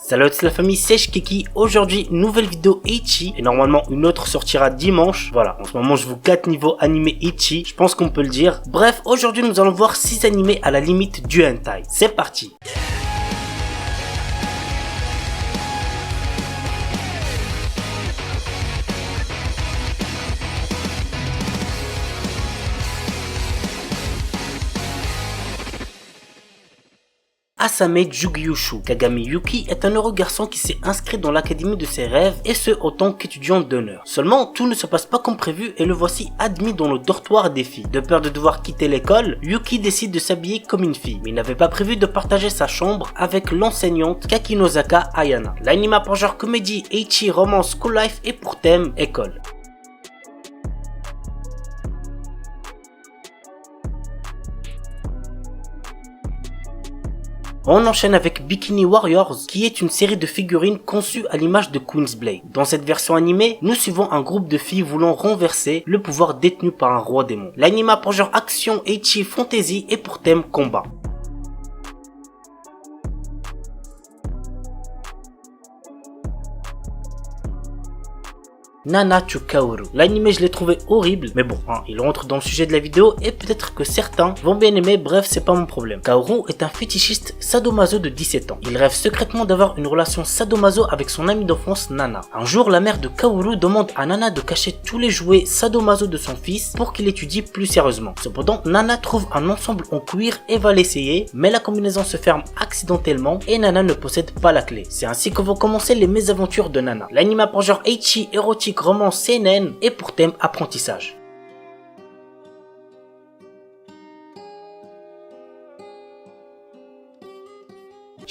Salut c'est la famille, c'est Shkeki. Aujourd'hui nouvelle vidéo Ecchi et normalement une autre sortira dimanche. Voilà, en ce moment je vous 4 niveaux animés Ecchi, je pense qu'on peut le dire. Bref, aujourd'hui nous allons voir 6 animés à la limite du hentai. C'est parti. Asame Jugyushu. Kagami Yuki est un heureux garçon qui s'est inscrit dans l'académie de ses rêves et ce autant qu'étudiant d'honneur. Seulement, tout ne se passe pas comme prévu et le voici admis dans le dortoir des filles. De peur de devoir quitter l'école, Yuki décide de s'habiller comme une fille, mais il n'avait pas prévu de partager sa chambre avec l'enseignante Kakinozaka Ayana. L'anime a pour genre comédie, ecchi, romance, school life et pour thème école. On enchaîne avec Bikini Warriors, qui est une série de figurines conçues à l'image de Queen's Blade. Dans cette version animée, nous suivons un groupe de filles voulant renverser le pouvoir détenu par un roi démon. L'anime a pour genre action, ecchi, fantasy et pour thème combat. Nana to Kaoru. L'anime je l'ai trouvé horrible, mais bon, il rentre dans le sujet de la vidéo et peut-être que certains vont bien aimer, bref c'est pas mon problème. Kaoru est un fétichiste sadomaso de 17 ans. Il rêve secrètement d'avoir une relation sadomaso avec son amie d'enfance Nana. Un jour, la mère de Kaoru demande à Nana de cacher tous les jouets sadomaso de son fils pour qu'il étudie plus sérieusement. Cependant, Nana trouve un ensemble en cuir et va l'essayer, mais la combinaison se ferme accidentellement et Nana ne possède pas la clé. C'est ainsi que vont commencer les mésaventures de Nana. L'anime a pour genre ecchi, érotique, romance, seinen et pour thème apprentissage.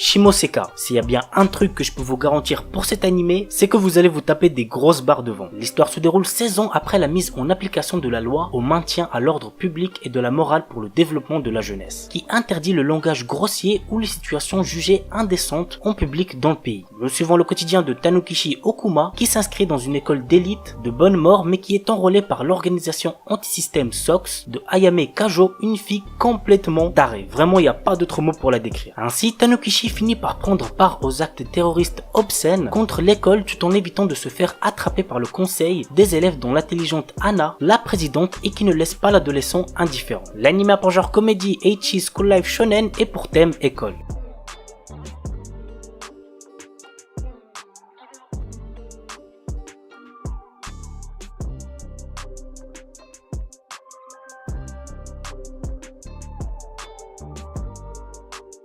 Shimoseka. S'il y a bien un truc que je peux vous garantir pour cet animé, c'est que vous allez vous taper des grosses barres de vent. L'histoire se déroule 16 ans après la mise en application de la loi au maintien à l'ordre public et de la morale pour le développement de la jeunesse, qui interdit le langage grossier ou les situations jugées indécentes en public dans le pays. Nous suivons le quotidien de Tanukishi Okuma, qui s'inscrit dans une école d'élite de bonne mort mais qui est enrôlé par l'organisation anti-système SOX de Ayame Kajo, une fille complètement tarée. Vraiment, il n'y a pas d'autre mot pour la décrire. Ainsi, Tanukishi finit par prendre part aux actes terroristes obscènes contre l'école tout en évitant de se faire attraper par le conseil des élèves dont l'intelligente Anna, la présidente, et qui ne laisse pas l'adolescent indifférent. L'anime a pour genre comédie, ecchi, school life, shonen et pour thème école.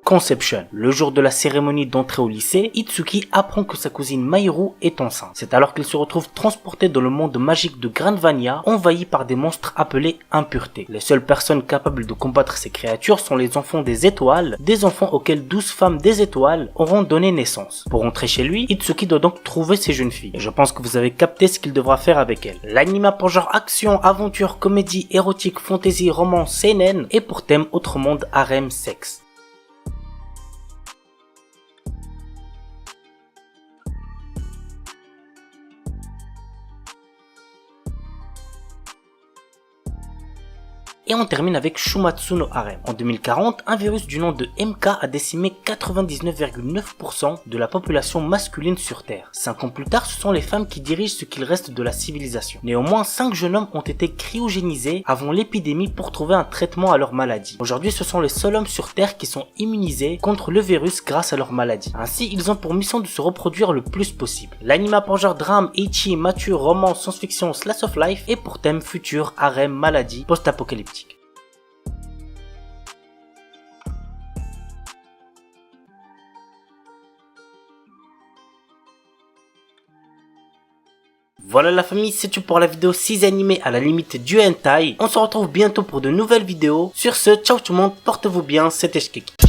Conception. Le jour de la cérémonie d'entrée au lycée, Itsuki apprend que sa cousine Mahiru est enceinte. C'est alors qu'il se retrouve transporté dans le monde magique de Granvania, envahi par des monstres appelés impuretés. Les seules personnes capables de combattre ces créatures sont les enfants des étoiles, des enfants auxquels 12 femmes des étoiles auront donné naissance. Pour rentrer chez lui, Itsuki doit donc trouver ces jeunes filles. Et je pense que vous avez capté ce qu'il devra faire avec elles. L'anime a pour genre action, aventure, comédie, érotique, fantasy, romance, seinen et pour thème autre monde, harem, sexe. Et on termine avec Shumatsu no Harem. En 2040, un virus du nom de MK a décimé 99,9% de la population masculine sur Terre. 5 ans plus tard, ce sont les femmes qui dirigent ce qu'il reste de la civilisation. Néanmoins, 5 jeunes hommes ont été cryogénisés avant l'épidémie pour trouver un traitement à leur maladie. Aujourd'hui, ce sont les seuls hommes sur Terre qui sont immunisés contre le virus grâce à leur maladie. Ainsi, ils ont pour mission de se reproduire le plus possible. L'anime a pour genre drame, ecchi, mature, romance, science-fiction, slice of life et pour thème futur, harem, maladie, post-apocalyptique. Voilà la famille, c'est tout pour la vidéo 6 animés à la limite du hentai. On se retrouve bientôt pour de nouvelles vidéos. Sur ce, ciao tout le monde, portez-vous bien, c'était Shkeki.